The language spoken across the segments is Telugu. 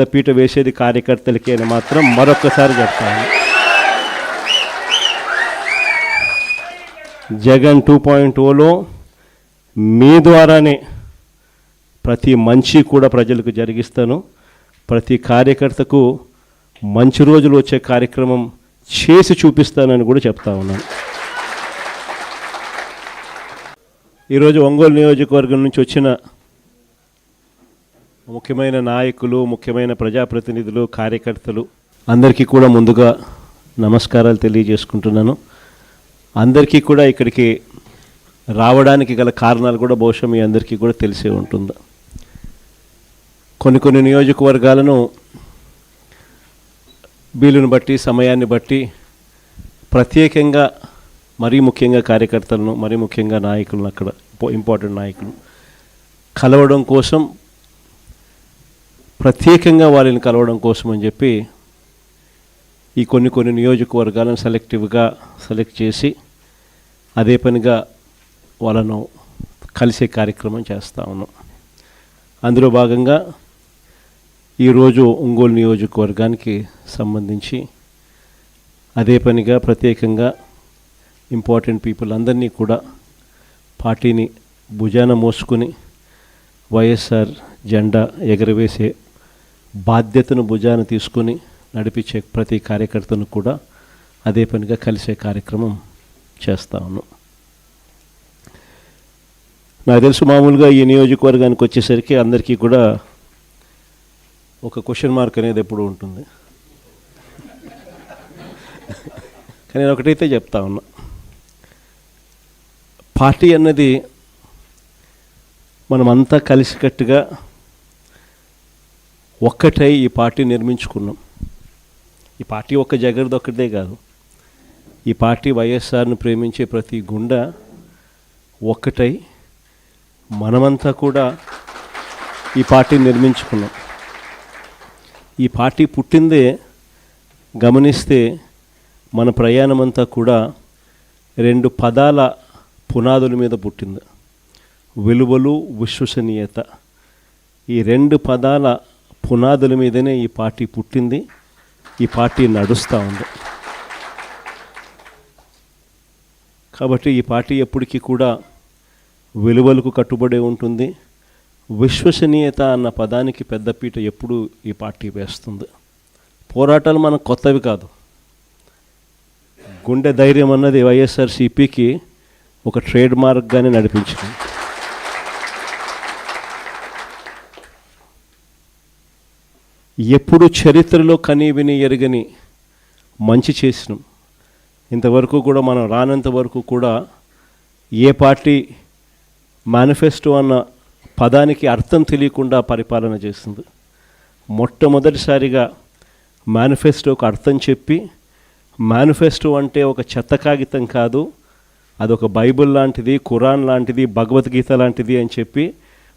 పెద్దపీట వేసేది కార్యకర్తలకి అని మాత్రం మరొక్కసారి చెప్తాను. జగన్ 2.0లో మీ ద్వారానే ప్రతి మంచి కూడా ప్రజలకు జరిగిస్తాను. ప్రతి కార్యకర్తకు మంచి రోజులు వచ్చే కార్యక్రమం చేసి చూపిస్తానని కూడా చెప్తా ఉన్నాను. ఈరోజు ఒంగోలు నియోజకవర్గం నుంచి వచ్చిన ముఖ్యమైన నాయకులు, ముఖ్యమైన ప్రజాప్రతినిధులు, కార్యకర్తలు అందరికీ కూడా ముందుగా నమస్కారాలు తెలియజేసుకుంటున్నాను. అందరికీ కూడా ఇక్కడికి రావడానికి గల కారణాలు కూడా బహుశా మీ అందరికీ కూడా తెలిసే ఉంటుంది. కొన్ని నియోజకవర్గాలను వీలుని బట్టి, సమయాన్ని బట్టి ప్రత్యేకంగా మరీ ముఖ్యంగా కార్యకర్తలను, మరీ ముఖ్యంగా నాయకులను, అక్కడ ఇంపార్టెంట్ నాయకులు కలవడం కోసం, ప్రత్యేకంగా వాళ్ళని కలవడం కోసం అని చెప్పి ఈ కొన్ని నియోజకవర్గాలను సెలెక్ట్ చేసి అదే పనిగా వాళ్ళను కలిసే కార్యక్రమం చేస్తూ ఉన్నాం. అందులో భాగంగా ఈరోజు ఒంగోలు నియోజకవర్గానికి సంబంధించి అదే పనిగా ప్రత్యేకంగా ఇంపార్టెంట్ పీపుల్ అందరినీ కూడా పార్టీని భుజాన మోసుకుని వైఎస్ఆర్ జెండా ఎగరవేసే బాధ్యతను భుజాన తీసుకుని నడిపించే ప్రతి కార్యకర్తను కూడా అదే పనిగా కలిసే కార్యక్రమం చేస్తా ఉన్నాం. నాకు తెలుసు మామూలుగా ఈ నియోజకవర్గానికి వచ్చేసరికి అందరికీ కూడా ఒక క్వశ్చన్ మార్క్ అనేది ఎప్పుడు ఉంటుంది. కానీ నేను ఒకటైతే చెప్తా ఉన్నా, పార్టీ అన్నది మనమంతా కలిసికట్టుగా ఒక్కటై ఈ పార్టీ నిర్మించుకున్నాం. ఈ పార్టీ ఒక్క జగర్ది ఒక్కటే కాదు, ఈ పార్టీ వైఎస్ఆర్ను ప్రేమించే ప్రతి గుండె ఒక్కటై మనమంతా కూడా ఈ పార్టీ నిర్మించుకున్నాం. ఈ పార్టీ పుట్టిందే గమనిస్తే మన ప్రయాణమంతా కూడా 2 పదాల పునాదుల మీద పుట్టింది: విలువలు, విశ్వసనీయత. ఈ 2 పదాల పునాదుల మీదనే ఈ పార్టీ పుట్టింది, ఈ పార్టీ నడుస్తూ ఉంది. కాబట్టి ఈ పార్టీ ఎప్పటికీ కూడా విలువలకు కట్టుబడి ఉంటుంది. విశ్వసనీయత అన్న పదానికి పెద్దపీట ఎప్పుడు ఈ పార్టీ వేస్తుంది. పోరాటాలు మనకు కొత్తవి కాదు. గుండె ధైర్యం అన్నది వైఎస్ఆర్సీపీకి ఒక ట్రేడ్ మార్క్గానే నడిపించింది. ఎప్పుడు చరిత్రలో కని విని ఎరగని మంచి చేసినాం. ఇంతవరకు కూడా మనం రానంత వరకు కూడా ఏ పార్టీ మేనిఫెస్టో అన్న పదానికి అర్థం తెలియకుండా పరిపాలన చేస్తుంది. మొట్టమొదటిసారిగా మేనిఫెస్టోకు అర్థం చెప్పి, మేనిఫెస్టో అంటే ఒక చెత్త కాగితం కాదు, అదొక బైబిల్ లాంటిది, ఖురాన్ లాంటిది, భగవద్గీత లాంటిది అని చెప్పి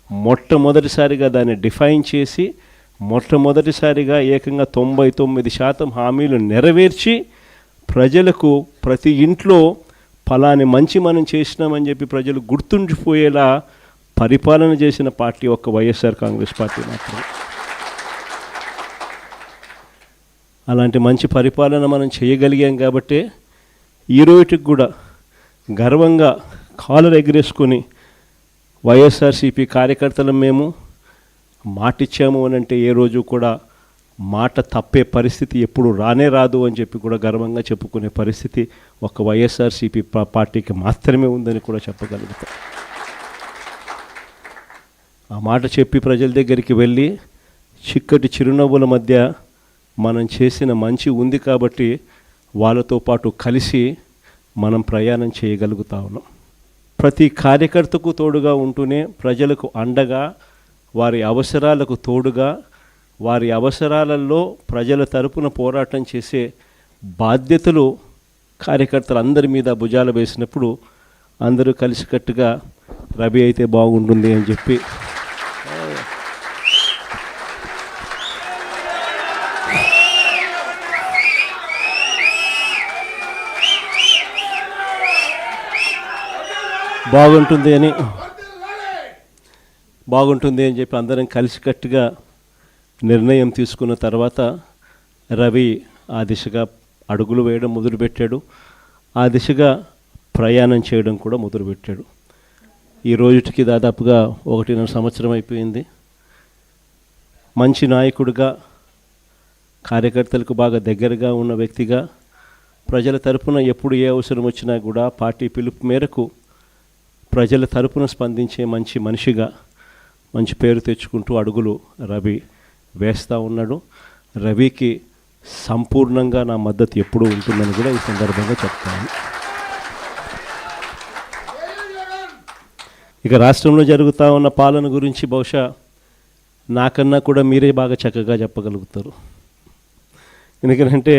మొట్టమొదటిసారిగా దాన్ని డిఫైన్ చేసి, మొట్టమొదటిసారిగా ఏకంగా 99% హామీలు నెరవేర్చి ప్రజలకు ప్రతి ఇంట్లో ఫలాని మంచి మనం చేసినామని చెప్పి ప్రజలు గుర్తుండిపోయేలా పరిపాలన చేసిన పార్టీ ఒక్క వైఎస్ఆర్ కాంగ్రెస్ పార్టీ మాత్రమే. అలాంటి మంచి పరిపాలన మనం చేయగలిగాం కాబట్టే ఈ రోజుకి కూడా గర్వంగా కాలర్ ఎగరేసుకొని వైఎస్ఆర్సీపీ కార్యకర్తలు మేము మాటిచ్చాము అని అంటే ఏ రోజు కూడా మాట తప్పే పరిస్థితి ఎప్పుడు రానే రాదు అని చెప్పి కూడా గర్వంగా చెప్పుకునే పరిస్థితి ఒక వైఎస్ఆర్సీపీ పార్టీకి మాత్రమే ఉందని కూడా చెప్పగలుగుతాం. ఆ మాట చెప్పి ప్రజల దగ్గరికి వెళ్ళి చిక్కటి చిరునవ్వుల మధ్య మనం చేసిన మంచి ఉంది కాబట్టి వాళ్ళతో పాటు కలిసి మనం ప్రయాణం చేయగలుగుతా ఉన్నాం. ప్రతి కార్యకర్తకు తోడుగా ఉంటూనే ప్రజలకు అండగా, వారి అవసరాలకు తోడుగా, వారి అవసరాలలో ప్రజల తరపున పోరాటం చేసే బాధ్యతలు కార్యకర్తలు అందరి మీద భుజాలు వేసినప్పుడు అందరూ కలిసికట్టుగా రవి అయితే బాగుంటుంది అని చెప్పి బాగుంటుంది అని చెప్పి అందరం కలిసికట్టుగా నిర్ణయం తీసుకున్న తర్వాత రవి ఆ దిశగా అడుగులు వేయడం మొదలుపెట్టాడు. ఆ దిశగా ప్రయాణం చేయడం కూడా మొదలుపెట్టాడు. ఈ రోజుకి దాదాపుగా 1.5 సంవత్సరం అయిపోయింది. మంచి నాయకుడిగా, కార్యకర్తలకు బాగా దగ్గరగా ఉన్న వ్యక్తిగా, ప్రజల తరపున ఎప్పుడు ఏ అవసరం వచ్చినా కూడా పార్టీ పిలుపు మేరకు ప్రజల తరపున స్పందించే మంచి మనిషిగా మంచి పేరు తెచ్చుకుంటూ అడుగులు రవి వేస్తూ ఉన్నాడు. రవికి సంపూర్ణంగా నా మద్దతు ఎప్పుడూ ఉంటుందని కూడా ఈ సందర్భంగా చెప్తాను. ఇక రాష్ట్రంలో జరుగుతూ ఉన్న పాలన గురించి బహుశా నాకన్నా కూడా మీరే బాగా చక్కగా చెప్పగలుగుతారు. ఎందుకంటే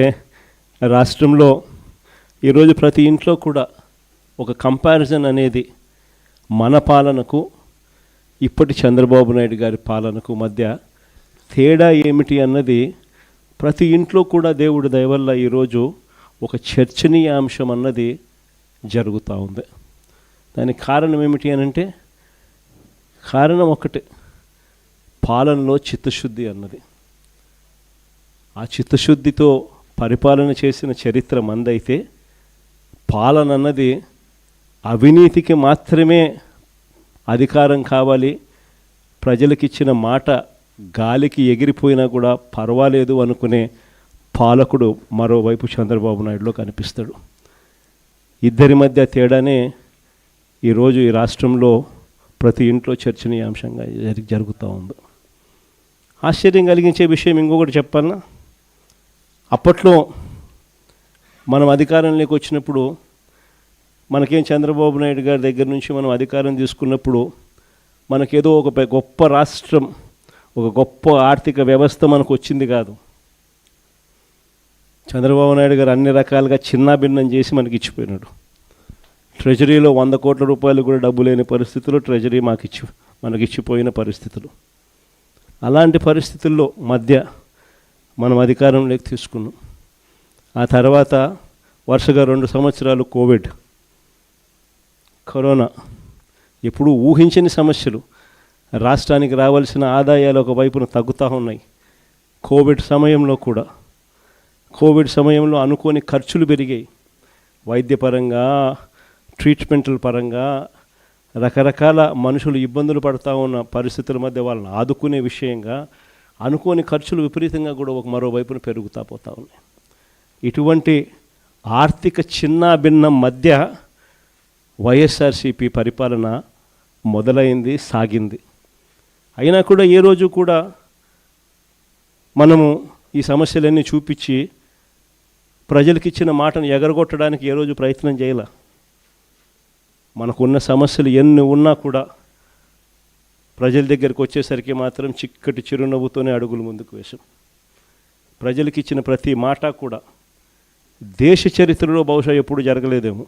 రాష్ట్రంలో ఈరోజు ప్రతి ఇంట్లో కూడా ఒక కంపారిజన్ అనేది మన పాలనకు ఇప్పటి చంద్రబాబు నాయుడు గారి పాలనకు మధ్య తేడా ఏమిటి అన్నది ప్రతి ఇంట్లో కూడా దేవుడి దయ వల్ల ఈరోజు ఒక చర్చనీయాంశం అన్నది జరుగుతూ ఉంది. దానికి కారణం ఏమిటి అనంటే, కారణం ఒకటే, పాలనలో చిత్తశుద్ధి అన్నది. ఆ చిత్తశుద్ధితో పరిపాలన చేసిన చరిత్ర మందైతే, పాలన అన్నది అవినీతికి మాత్రమే అధికారం కావాలి, ప్రజలకిచ్చిన మాట గాలికి ఎగిరిపోయినా కూడా పర్వాలేదు అనుకునే పాలకుడు మరోవైపు చంద్రబాబు నాయుడులో కనిపిస్తాడు. ఇద్దరి మధ్య తేడానే ఈరోజు ఈ రాష్ట్రంలో ప్రతి ఇంట్లో చర్చనీయాంశంగా జరుగుతూ ఉంది. ఆశ్చర్యం కలిగించే విషయం ఇంకొకటి చెప్పాలన్నా, అప్పట్లో మనం అధికారంలోకి వచ్చినప్పుడు, మనకేం చంద్రబాబు నాయుడు గారి దగ్గర నుంచి మనం అధికారం తీసుకున్నప్పుడు మనకేదో ఒక గొప్ప రాష్ట్రం, ఒక గొప్ప ఆర్థిక వ్యవస్థ మనకు వచ్చింది కాదు. చంద్రబాబు నాయుడు గారు అన్ని రకాలుగా చిన్నాభిన్నం చేసి మనకి ఇచ్చిపోయినాడు. ట్రెజరీలో 100 కోట్ల రూపాయలు కూడా డబ్బు లేని పరిస్థితుల్లో ట్రెజరీ మనకిచ్చిపోయిన పరిస్థితులు. అలాంటి పరిస్థితుల్లో మధ్య మనం అధికారంలోకి తీసుకున్నాం. ఆ తర్వాత వరుసగా 2 సంవత్సరాలు కరోనా, ఎప్పుడూ ఊహించని సమస్యలు, రాష్ట్రానికి రావాల్సిన ఆదాయాలు ఒకవైపున తగ్గుతూ ఉన్నాయి. కోవిడ్ సమయంలో అనుకోని ఖర్చులు పెరిగాయి. వైద్యపరంగా, ట్రీట్మెంట్ల పరంగా రకరకాల మనుషులు ఇబ్బందులు పడుతూ ఉన్న పరిస్థితుల మధ్య వాళ్ళని ఆదుకునే విషయంగా అనుకోని ఖర్చులు విపరీతంగా కూడా మరోవైపున పెరుగుతూ పోతూ ఉన్నాయి. ఇటువంటి ఆర్థిక చిన్నాభిన్నం మధ్య వైఎస్ఆర్సీపీ పరిపాలన మొదలైంది, సాగింది. అయినా కూడా ఏ రోజు కూడా మనము ఈ సమస్యలన్నీ చూపించి ప్రజలకు ఇచ్చిన మాటను ఎగరగొట్టడానికి ఏ రోజు ప్రయత్నం చేయాల. మనకున్న సమస్యలు ఎన్ని ఉన్నా కూడా ప్రజల దగ్గరికి వచ్చేసరికి మాత్రం చిక్కటి చిరునవ్వుతోనే అడుగులు ముందుకు వేశాం. ప్రజలకు ఇచ్చిన ప్రతి మాట కూడా దేశ చరిత్రలో బహుశా ఎప్పుడు జరగలేదేమో.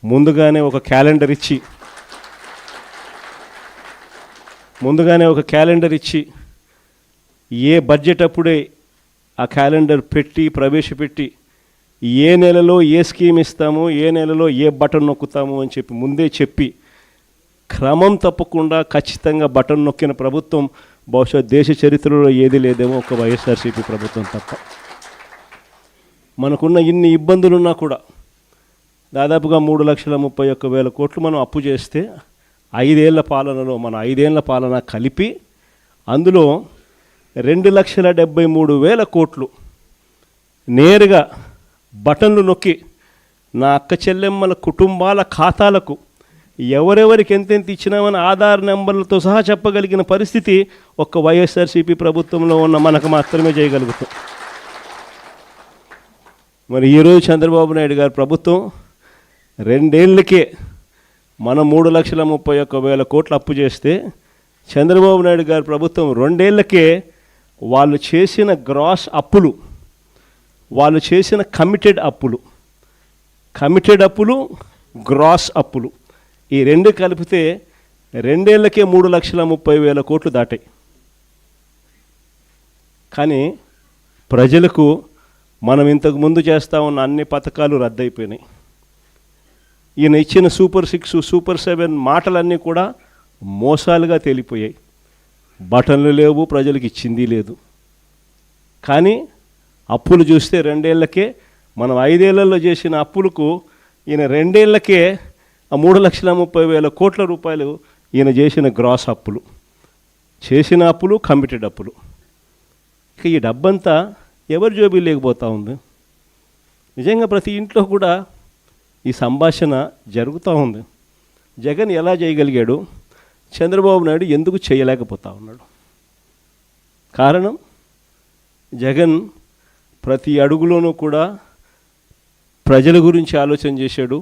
ముందుగానే ఒక క్యాలెండర్ ఇచ్చి ఏ బడ్జెట్ అప్పుడే ఆ క్యాలెండర్ ప్రవేశపెట్టి ఏ నెలలో ఏ స్కీమ్ ఇస్తాము, ఏ నెలలో ఏ బటన్ నొక్కుతాము అని ముందే చెప్పి క్రమం తప్పకుండా ఖచ్చితంగా బటన్ నొక్కిన ప్రభుత్వం బహుశా దేశ చరిత్రలో ఏది లేదేమో ఒక వైఎస్ఆర్సీపీ ప్రభుత్వం తప్ప. మనకున్న ఇన్ని ఇబ్బందులున్నా కూడా దాదాపుగా 3,31,100 కోట్లు మనం అప్పు చేస్తే 5 ఏళ్ల పాలనలో మన 5 ఏళ్ల పాలన కలిపి అందులో 2,73,000 కోట్లు నేరుగా బటన్లు నొక్కి నా అక్క చెల్లెమ్మల కుటుంబాల ఖాతాలకు ఎవరెవరికి ఎంతెంత ఇచ్చినామని ఆధార్ నెంబర్లతో సహా చెప్పగలిగిన పరిస్థితి ఒక్క వైఎస్ఆర్సీపీ ప్రభుత్వంలో ఉన్న మనకు మాత్రమే చేయగలుగుతాం. మరి ఈరోజు చంద్రబాబు నాయుడు గారి ప్రభుత్వం 2 ఏళ్ళకే మనం 3,31,000 కోట్లు అప్పు చేస్తే చంద్రబాబు నాయుడు గారి ప్రభుత్వం 2 ఏళ్ళకే వాళ్ళు చేసిన గ్రాస్ అప్పులు, వాళ్ళు చేసిన కమిటెడ్ అప్పులు, గ్రాస్ అప్పులు ఈ 2 కలిపితే 2 ఏళ్ళకే 3,30,000 కోట్లు దాటాయి. కానీ ప్రజలకు మనం ఇంతకు ముందు చేస్తూ ఉన్న అన్ని పథకాలు రద్దయిపోయినాయి. ఈయన ఇచ్చిన సూపర్ 6, సూపర్ 7 మాటలన్నీ కూడా మోసాలుగా తేలిపోయాయి. బటన్లు లేవు, ప్రజలకు ఇచ్చింది లేదు. కానీ అప్పులు చూస్తే 2 ఏళ్లకే, మనం 5 ఏళ్లలో చేసిన అప్పులకు ఈయన 2 ఏళ్లకే 3,30,000 కోట్ల రూపాయలు ఈయన చేసిన గ్రాస్ అప్పులు, చేసిన అప్పులు, కమిటెడ్ అప్పులు. ఇక ఈ డబ్బంతా ఎవరి జోబీ లేకపోతూ ఉంది. నిజంగా ప్రతి ఇంట్లో కూడా ఈ సంభాషణ జరుగుతూ ఉంది. జగన్ ఎలా చేయగలిగాడు, చంద్రబాబు నాయుడు ఎందుకు చేయలేకపోతా ఉన్నాడు? కారణం, జగన్ ప్రతి అడుగులోనూ కూడా ప్రజల గురించి ఆలోచన చేశాడు,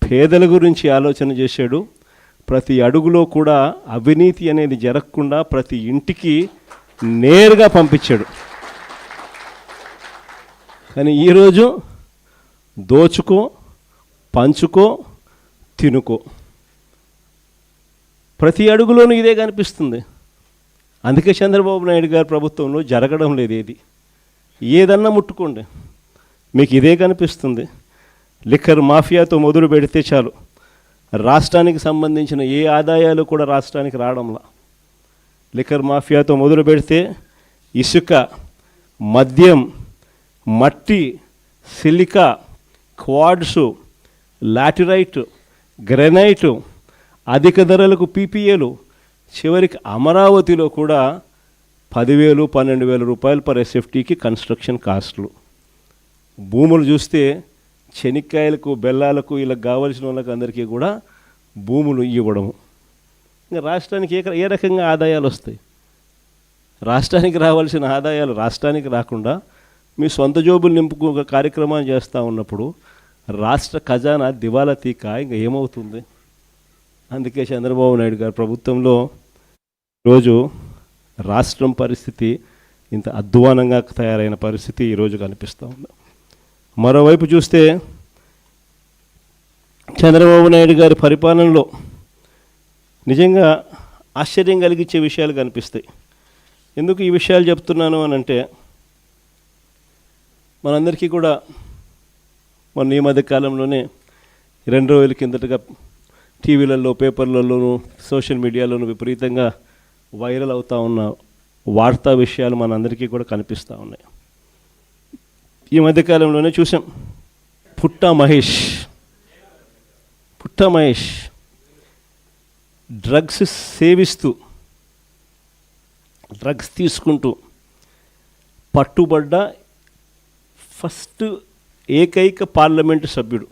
పేదల గురించి ఆలోచన చేశాడు. ప్రతి అడుగులో కూడా అవినీతి అనేది జరగకుండా ప్రతి ఇంటికి నేరుగా పంపించాడు. కానీ ఈరోజు దోచుకో, పంచుకో, తినుకో, ప్రతి అడుగులోనూ ఇదే కనిపిస్తుంది. అందుకే చంద్రబాబు నాయుడు గారి ప్రభుత్వంలో జరగడం లేదు. ఏదన్నా ముట్టుకోండి మీకు ఇదే కనిపిస్తుంది. లిక్కర్ మాఫియాతో మొదలు పెడితే చాలు, రాష్ట్రానికి సంబంధించిన ఏ ఆదాయాలు కూడా రాష్ట్రానికి రావడంలా. లిక్కర్ మాఫియాతో మొదలు పెడితే ఇసుక, మద్యం, మట్టి, సిలికా, క్వాడ్సు, లాటిరైట్, గ్రెనైటు, అధిక ధరలకు పీపీఏలు, చివరికి అమరావతిలో కూడా 10,000, 12,000 రూపాయలు పర్ ఎస్ఎఫ్టీకి కన్స్ట్రక్షన్ కాస్ట్లు. భూములు చూస్తే శనక్కాయలకు, బెల్లాలకు, ఇలా కావలసిన వాళ్ళకి అందరికీ కూడా భూములు ఇవ్వడము. ఇంకా రాష్ట్రానికి ఏ రకంగా ఆదాయాలు వస్తాయి? రాష్ట్రానికి రావాల్సిన ఆదాయాలు రాష్ట్రానికి రాకుండా మీ సొంత జోబులు నింపుకు ఒక కార్యక్రమాన్ని చేస్తూ ఉన్నప్పుడు రాష్ట్ర ఖజానా దివాలా తీక ఇంకా ఏమవుతుంది? అందుకే చంద్రబాబు నాయుడు గారి ప్రభుత్వంలో ఈరోజు రాష్ట్రం పరిస్థితి ఇంత అధ్వానంగా తయారైన పరిస్థితి ఈరోజు కనిపిస్తూ ఉంది. మరోవైపు చూస్తే చంద్రబాబు నాయుడు గారి పరిపాలనలో నిజంగా ఆశ్చర్యం కలిగించే విషయాలు కనిపిస్తాయి. ఎందుకు ఈ విషయాలు చెప్తున్నాను అని అంటే, మనందరికీ కూడా మొన్న ఈ మధ్య కాలంలోనే 2 రోజుల కిందటగా టీవీలలో, పేపర్లలోనూ, సోషల్ మీడియాలోనూ విపరీతంగా వైరల్ అవుతూ ఉన్న వార్తా విషయాలు మనందరికీ కూడా కనిపిస్తూ ఉన్నాయి. ఈ మధ్యకాలంలోనే చూసాం, పుట్టా మహేష్ డ్రగ్స్ సేవిస్తూ, డ్రగ్స్ తీసుకుంటూ పట్టుబడ్డ ఫస్ట్ ఏకైక పార్లమెంటు సభ్యుడు.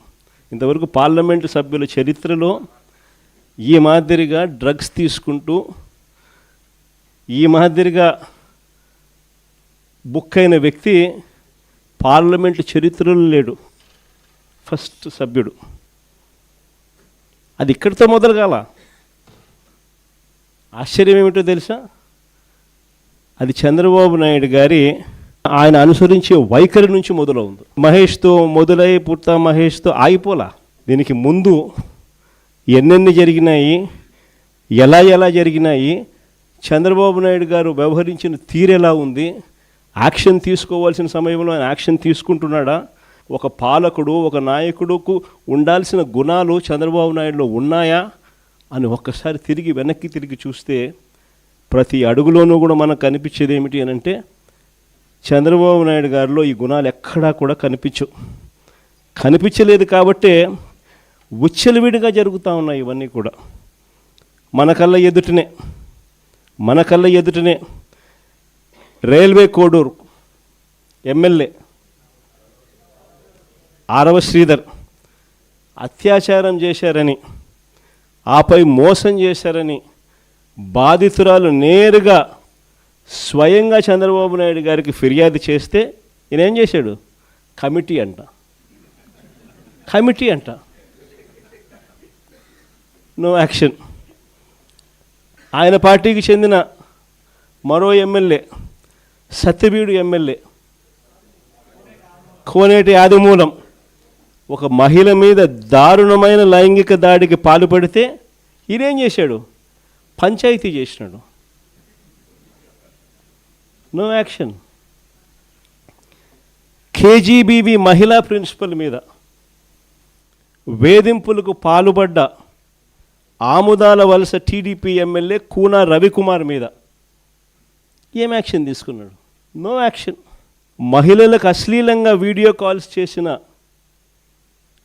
ఇంతవరకు పార్లమెంటు సభ్యుల చరిత్రలో ఈ మాదిరిగా డ్రగ్స్ తీసుకుంటూ, ఈ మాదిరిగా బుక్ అయిన వ్యక్తి పార్లమెంటు చరిత్రలో లేడు. ఫస్ట్ సభ్యుడు. అది ఇక్కడితో మొదలు కాల. ఆశ్చర్యం ఏమిటో తెలుసా? అది చంద్రబాబు నాయుడు గారి ఆయన అనుసరించే వైఖరి నుంచి మొదలవుంది. మహేష్తో మొదలై పుట్టా మహేష్తో ఆగిపోలా. దీనికి ముందు ఎన్నెన్ని జరిగినాయి, ఎలా జరిగినాయి, చంద్రబాబు నాయుడు గారు వ్యవహరించిన తీరు ఎలా ఉంది, యాక్షన్ తీసుకోవాల్సిన సమయంలో ఆయన యాక్షన్ తీసుకుంటున్నాడా, ఒక పాలకుడు, ఒక నాయకుడుకు ఉండాల్సిన గుణాలు చంద్రబాబు నాయుడులో ఉన్నాయా అని ఒక్కసారి వెనక్కి తిరిగి చూస్తే ప్రతి అడుగులోనూ కూడా మనకు కనిపించేది ఏమిటి అని అంటే, చంద్రబాబు నాయుడు గారిలో ఈ గుణాలు ఎక్కడా కూడా కనిపించలేదు. కాబట్టే విచ్చలవిడిగా జరుగుతూ ఉన్నాయి ఇవన్నీ కూడా. మన కళ్ళ ఎదుటనే రైల్వే కోడూరు ఎమ్మెల్యే ఆరవ శ్రీధర్ అత్యాచారం చేశారని, ఆపై మోసం చేశారని బాధితురాలు నేరుగా స్వయంగా చంద్రబాబు నాయుడు గారికి ఫిర్యాదు చేస్తే ఈయన ఏం చేశాడు? కమిటీ అంట. No action. ఆయన పార్టీకి చెందిన మరో ఎమ్మెల్యే, సత్యవీడు ఎమ్మెల్యే కోనేటి ఆదిమూలం ఒక మహిళ మీద దారుణమైన లైంగిక దాడికి పాల్పడితే ఈయనేం చేశాడు? పంచాయతీ చేసినాడు. No action. కేజీబీవీ మహిళా ప్రిన్సిపల్ మీద వేధింపులకు పాల్పడ్డ ఆముదాల వలస టీడీపీ ఎమ్మెల్యే కూన రవికుమార్ మీద ఏం యాక్షన్ తీసుకున్నాడు? No action. మహిళలకు అశ్లీలంగా వీడియో కాల్స్ చేసిన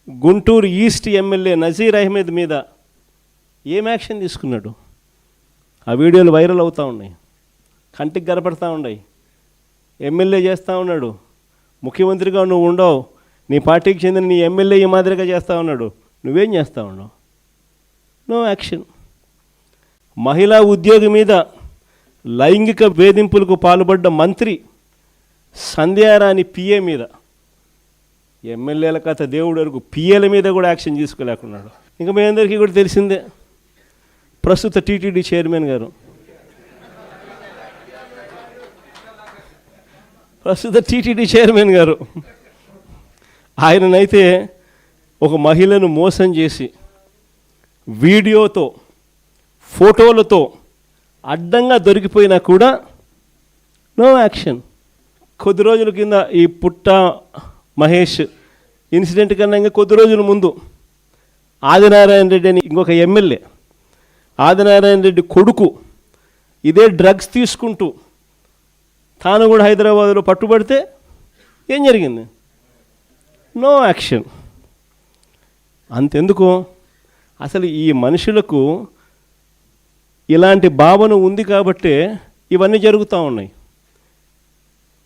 గుంటూరు ఈస్ట్ ఎమ్మెల్యే నజీర్ అహ్మద్ మీద ఏం యాక్షన్ తీసుకున్నాడు? ఆ వీడియోలు వైరల్ అవుతూ ఉన్నాయి, కంటికి కనపడతా ఉన్నాయి. ఎమ్మెల్యే చేస్తూ ఉన్నాడు, ముఖ్యమంత్రిగా నువ్వు ఉండవు, నీ పార్టీకి చెందిన నీ ఎమ్మెల్యే ఈ మాదిరిగా చేస్తూ ఉన్నాడు, నువ్వేం చేస్తూ ఉన్నావు? No action. మహిళా ఉద్యోగి మీద లైంగిక వేధింపులకు పాల్పడ్డ మంత్రి సంధ్యారాణి పిఏ మీద, ఎమ్మెల్యేల కథ దేవుడు వరకు పిఏల మీద కూడా యాక్షన్ తీసుకోలేకున్నాడు. ఇంకా మీ అందరికీ కూడా తెలిసిందే, ప్రస్తుత టీటీడీ చైర్మన్ గారు, ఆయననైతే ఒక మహిళను మోసం చేసి వీడియోతో ఫోటోలతో అడ్డంగా దొరికిపోయినా కూడా నో యాక్షన్. కొద్ది రోజుల కింద ఈ పుట్ట మహేష్ ఇన్సిడెంట్ కన్నా ఇంకా కొద్ది రోజుల ముందు ఆదినారాయణ రెడ్డి అని ఇంకొక ఎమ్మెల్యే, ఆదినారాయణ రెడ్డి కొడుకు ఇదే డ్రగ్స్ తీసుకుంటూ తాను కూడా హైదరాబాదులో పట్టుబడితే ఏం జరిగింది? No action. అంతెందుకు, అసలు ఈ మనుషులకు ఇలాంటి భావన ఉంది కాబట్టే ఇవన్నీ జరుగుతూ ఉన్నాయి.